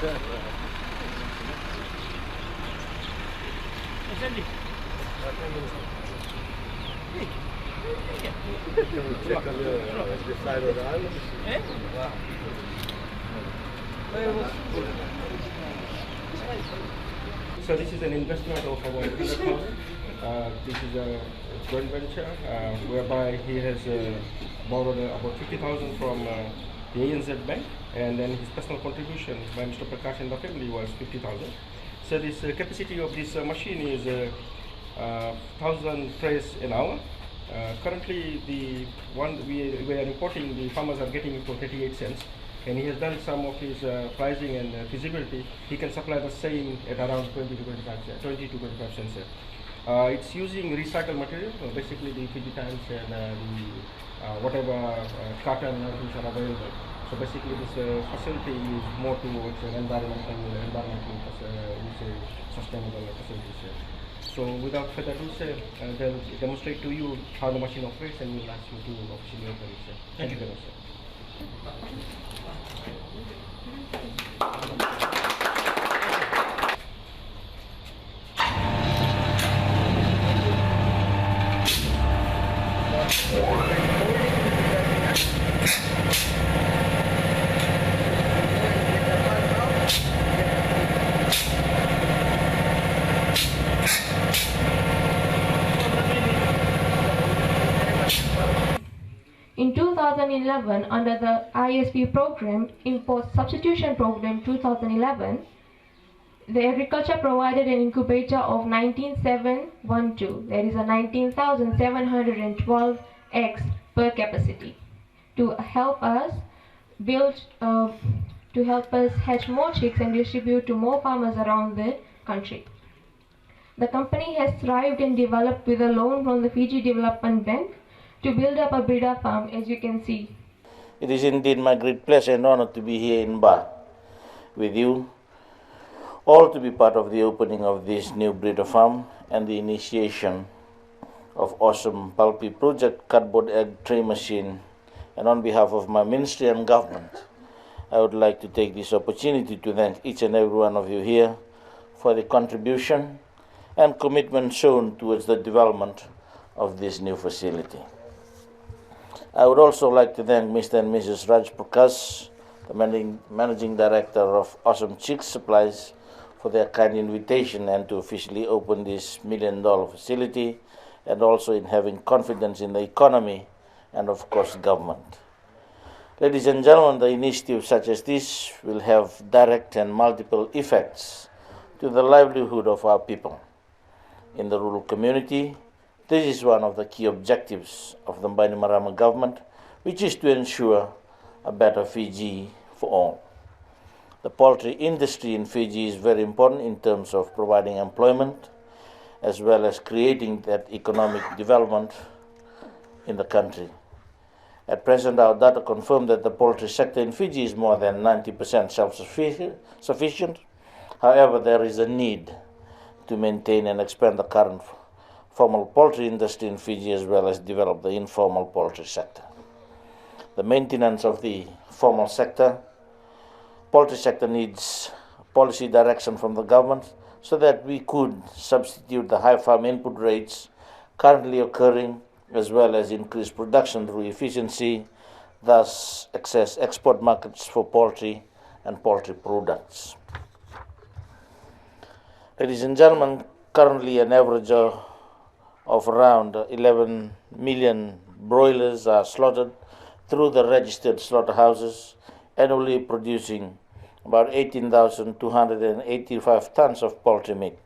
Check on the side of the island. So this is an investment of about 100,000. This is a joint venture whereby he has borrowed about 50,000 from the ANZ Bank, and then his personal contribution by Mr. Prakash and the family was 50,000. So this capacity of this machine is 1,000 trays an hour. Currently, the one we are reporting, the farmers are getting it for 38 cents. And he has done some of his pricing and feasibility. He can supply the same at around 20 to 25 cents. It's using recycled material, basically the Fiji times and whatever cotton things are available. So basically this facility is more towards an environmental sustainable facilities. So without further ado, sir, they'll demonstrate to you how the machine operates, and we'll ask you to officially open it, sir. Thank you very much, sir. In 2011, under the ISP program, Import Substitution Program 2011, the agriculture provided an incubator of 19,712. There is a 19,712 eggs per capacity to help us hatch more chicks and distribute to more farmers around the country. The company has thrived and developed with a loan from the Fiji Development Bank to build up a breeder farm, as you can see. It is indeed my great pleasure and honor to be here in Ba with you, all to be part of the opening of this new breeder farm and the initiation of awesome Palpi project cardboard egg tray machine. And on behalf of my ministry and government, I would like to take this opportunity to thank each and every one of you here for the contribution and commitment shown towards the development of this new facility. I would also like to thank Mr. and Mrs. Raj Prakash, the Managing Director of Awesome Chicks Supplies, for their kind invitation and to officially open this $1 million facility, and also in having confidence in the economy and, of course, government. Ladies and gentlemen, the initiative such as this will have direct and multiple effects to the livelihood of our people. In the rural community, this is one of the key objectives of the Bainimarama government, which is to ensure a better Fiji for all. The poultry industry in Fiji is very important in terms of providing employment as well as creating that economic development in the country. At present, our data confirm that the poultry sector in Fiji is more than 90% self-sufficient. However, there is a need to maintain and expand the current formal poultry industry in Fiji as well as develop the informal poultry sector. The maintenance of the formal sector, poultry sector needs policy direction from the government so that we could substitute the high farm input rates currently occurring as well as increase production through efficiency, thus access export markets for poultry and poultry products. Ladies and gentlemen, currently an average of around 11 million broilers are slaughtered through the registered slaughterhouses, annually producing about 18,285 tons of poultry meat.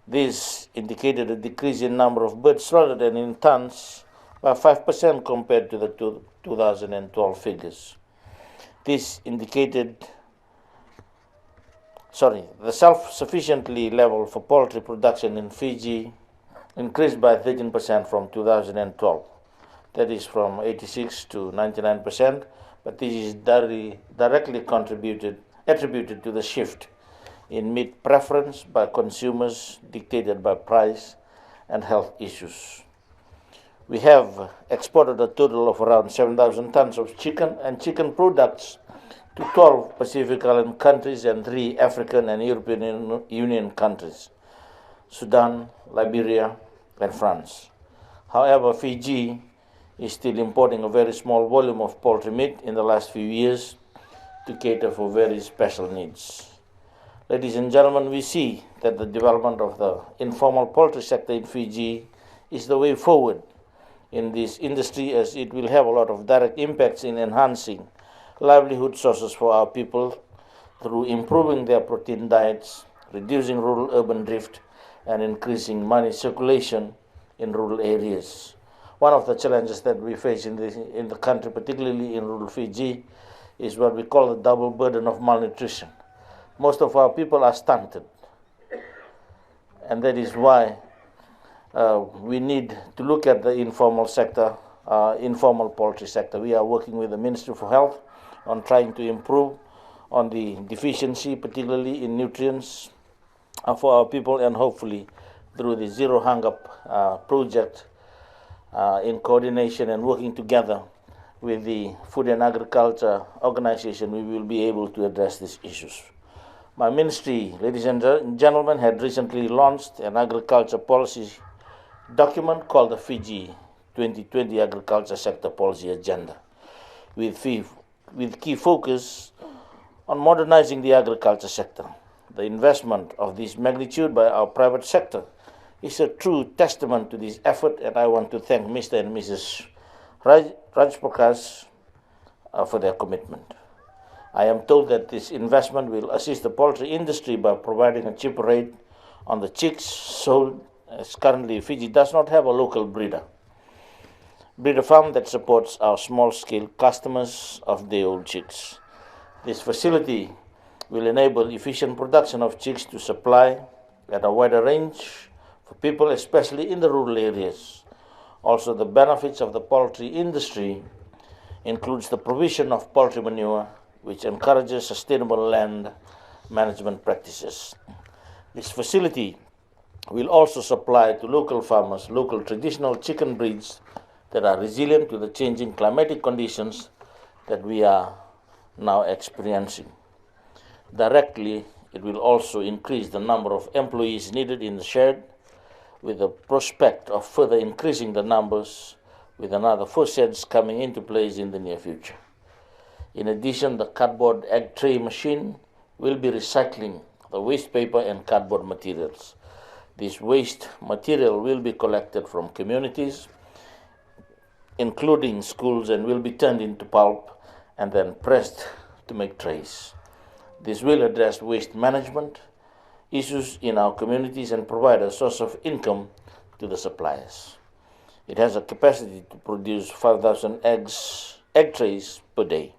This indicated a decrease in number of birds slaughtered and in tons by 5% compared to the 2012 figures. This indicated the self-sufficiency level for poultry production in Fiji increased by 13% from 2012. That is from 86 to 99%, but this is directly attributed to the shift in meat preference by consumers dictated by price and health issues. We have exported a total of around 7,000 tons of chicken and chicken products to 12 Pacific Island countries and 3 African and European Union countries, Sudan, Liberia, and France. However, Fiji is still importing a very small volume of poultry meat in the last few years to cater for very special needs. Ladies and gentlemen, we see that the development of the informal poultry sector in Fiji is the way forward in this industry, as it will have a lot of direct impacts in enhancing livelihood sources for our people through improving their protein diets, reducing rural-urban drift, and increasing money circulation in rural areas. One of the challenges that we face in the country, particularly in rural Fiji, is what we call the double burden of malnutrition. Most of our people are stunted, and that is why we need to look at the informal sector, informal poultry sector. We are working with the Ministry for Health on trying to improve on the deficiency, particularly in nutrients for our people, and hopefully through the Zero Hunger project, in coordination and working together with the Food and Agriculture Organization, we will be able to address these issues. My ministry, ladies and gentlemen, had recently launched an agriculture policy document called the Fiji 2020 Agriculture Sector Policy Agenda, with key focus on modernizing the agriculture sector. The investment of this magnitude by our private sector is a true testament to this effort, and I want to thank Mr. and Mrs. Rajprakash for their commitment. I am told that this investment will assist the poultry industry by providing a cheaper rate on the chicks sold, as currently Fiji does not have a local breeder farm that supports our small-scale customers of day-old chicks. This facility will enable efficient production of chicks to supply at a wider range for people, especially in the rural areas. Also, the benefits of the poultry industry includes the provision of poultry manure, which encourages sustainable land management practices. This facility will also supply to local farmers local traditional chicken breeds that are resilient to the changing climatic conditions that we are now experiencing. Directly, it will also increase the number of employees needed in the shed, with the prospect of further increasing the numbers with another 4 sheds coming into place in the near future. In addition, the cardboard egg tray machine will be recycling the waste paper and cardboard materials. This waste material will be collected from communities, including schools, and will be turned into pulp and then pressed to make trays. This will address waste management issues in our communities and provide a source of income to the suppliers. It has a capacity to produce 5,000 egg trays per day.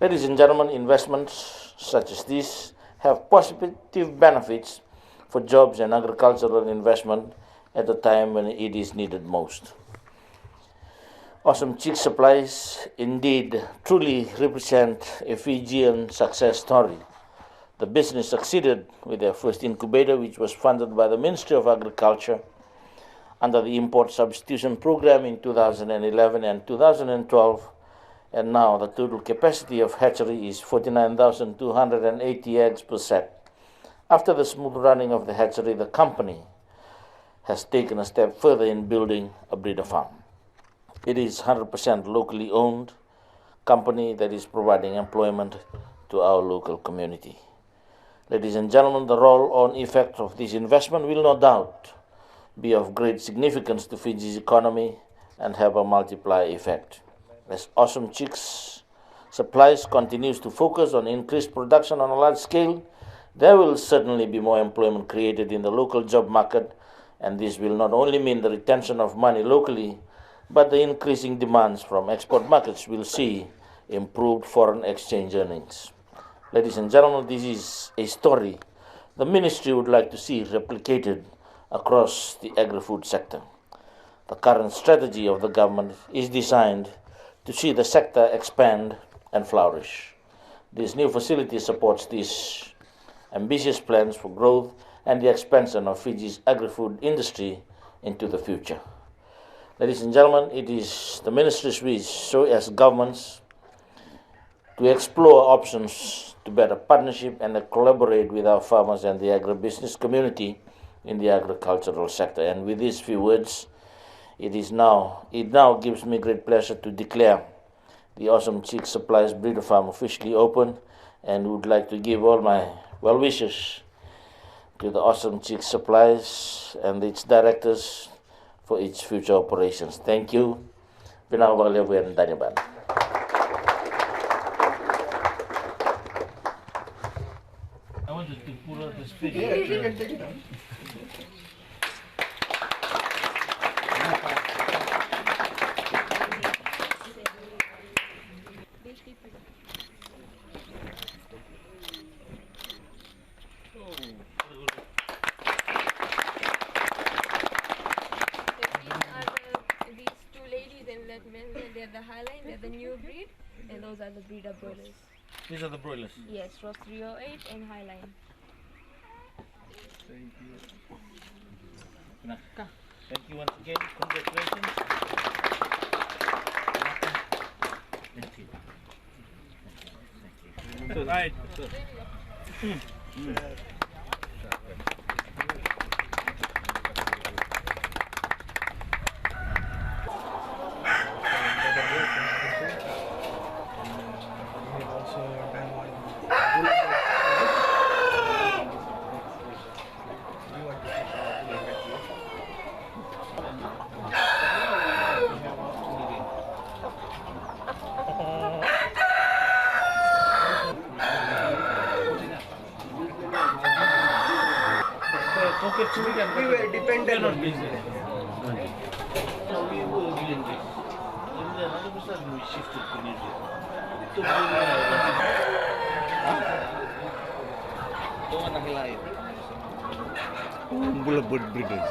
Ladies and gentlemen, investments such as this have positive benefits for jobs and agricultural investment at a time when it is needed most. Awesome Chick Supplies indeed truly represent a Fijian success story. The business succeeded with their first incubator, which was funded by the Ministry of Agriculture under the Import Substitution Program in 2011 and 2012, and now the total capacity of hatchery is 49,280 eggs per set. After the smooth running of the hatchery, the company has taken a step further in building a breeder farm. It is 100% locally owned company that is providing employment to our local community. Ladies and gentlemen, the roll-on effect of this investment will no doubt be of great significance to Fiji's economy and have a multiplier effect. As Awesome Chicks Supplies continues to focus on increased production on a large scale, there will certainly be more employment created in the local job market, and this will not only mean the retention of money locally, but the increasing demands from export markets will see improved foreign exchange earnings. Ladies and gentlemen, this is a story the ministry would like to see replicated across the agri-food sector. The current strategy of the government is designed to see the sector expand and flourish. This new facility supports these ambitious plans for growth and the expansion of Fiji's agri-food industry into the future. Ladies and gentlemen, it is the ministry's wish, so as governments, to explore options to better partnership and collaborate with our farmers and the agribusiness community in the agricultural sector. And with these few words, it now gives me great pleasure to declare the Awesome Chicks Supplies Breeder Farm officially open, and would like to give all my well wishes to the Awesome Chicks Supplies and its directors for its future operations. Thank you. Pinakabakalyabuyan, Danyaban. I wanted to pull out the stick. Yeah, you can take it out. These two ladies and that man, they're the highline, they're the new breed, and those are the breeder broilers. These are the broilers. Yes, Ross 308 and highline. Thank you once again. Congratulations. Thank you. So, right. We were dependent on busy. So we were doing this. And then all of a sudden we shifted to New Zealand. To Doon nakilayo. Bulabud breeders.